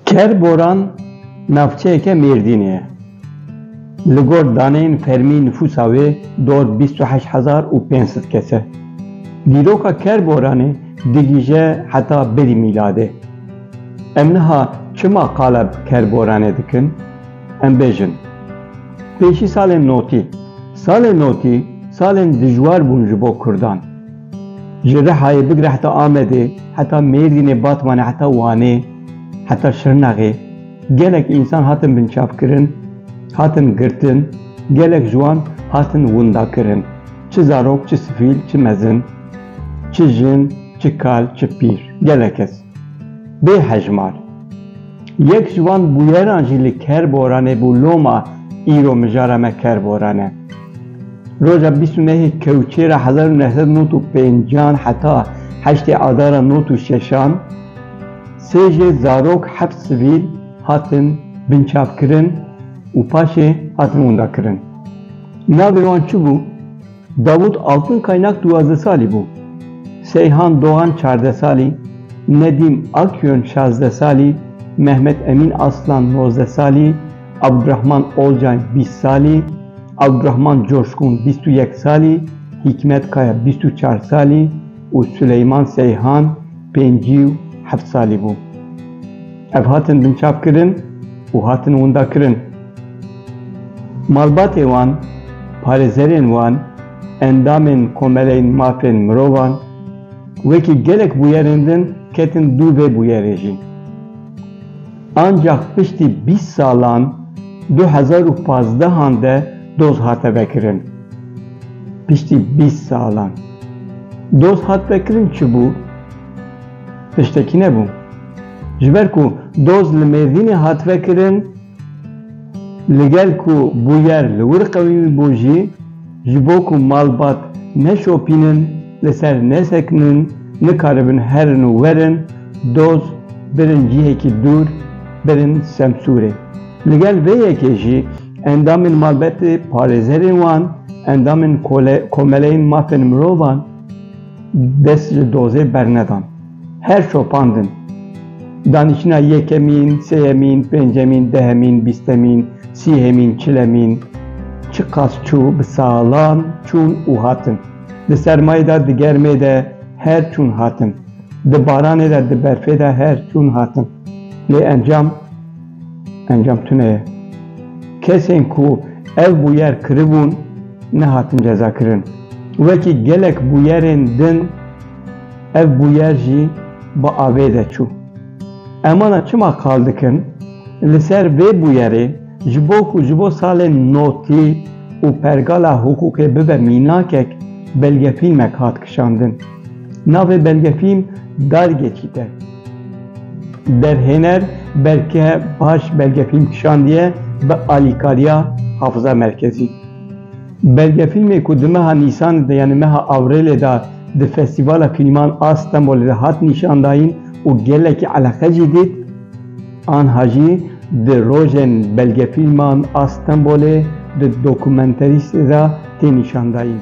Kerboran navçeyeke Mêrdînê li gor daneyên fermî nüfusa wê dor 28,500 kes e. Dîroka Kerboranê digîje heta berî mîladê. Em niha çima qala Kerboranê dikin? Em bêjin pêşî salên notî. Salên notî salên dijwar bûn ji bo Kurdan. Ji Rihayê bigire heta Amedê, heta Mêrdînê, Batmanê, heta Wanê, heta Şirnexê gelek însan hatin binçavkirin, hatin girtin, gelek ciwan hatin windakirin. Çi zarok, çi sifîl, çi mezin, çi jin, çi kal, çi pîr, gelek kes. Bê hejmar. Yek ji wan bûyeran jî li Kerboranê bû Loma îro mijara me Kerboranê. Roja 29 Kewçêra 1995 heta 8 Adara 96 sê jê zarok heft sivîl hatin binçavkirin û paşê hatin windakirin. Navê wan çi bû? Davut Altınkaynak 12 salî bû, Seyhan Doğan 14 salî, Nedim Akyön 16 salî, Mehmet Emin Aslan 19 salî, Abdurrahman Olcan 20 salî, Abdurrahman Coşkun 21 salî, Hikmet Kaya 24 salî û Süleyman Seyhan 57 salî bû. Ev hatin binçavkirin û hatin windakirin. Malbatê wan, parêzerên wan, endamên komeleyên mafên mirovan wekî gelek bûyerên din ketin dû vê bûyerê jî. Ancak piştî 20 salan 2015 de doz hate vekirin. Piştî 20 salan. Doz hat vekirin çi bû? Tiştekî nebû. Ji ber ku doz li Mêrdînê hat vekirin, li gel ku bûyer li wir qewîmî bû jî, ji bo ku malbat neşopînin, li ser nesekinin, nikaribin herin û werin, doz birin cihekî dûr, birin Semsûrê. Li gel vê yekê jî endamên malbatê parêzerên wan, endamên komeleyên mafên mirovan dest ji dozê bernedan. Her şopandin. Danîşina yekemîn, sêyemîn, pêncemîn, dehemîn, bîstemîn, sîhemîn, çilemîn, çi qas çû bi salan çûn û hatin. Di sermayê de, di germê de her çûn hatin. Di baranê de, di berfê de her çûn hatin. Lê encam tune ye. Kesên ku ev bûyer kiribûn nehatin cezakirin. Wekî gelek bûyerên din ev bûyer jî bi avê de çû. Emana çima qal dikin? Li ser vê bûyerê ji bo ku ji bo salên notî û pergala hukûkê bibe mînakek belgefîlmek hat kişandin. Navê belgefîlm dargeçît e. Derhêner belke baş belgefîlm kişandiye bi alîkariya Hafıza Merkezî. Belgefîlmê ku di meha Nîsanê de yani meha Avrêlê de di Festîvala Fîlman a Stenbolê de hat nîşandayîn û gelekî eleqe jî dît, anha jî di rojên belgefîlman a Stenbolê di dokumenterîstê de tê nîşandayîn.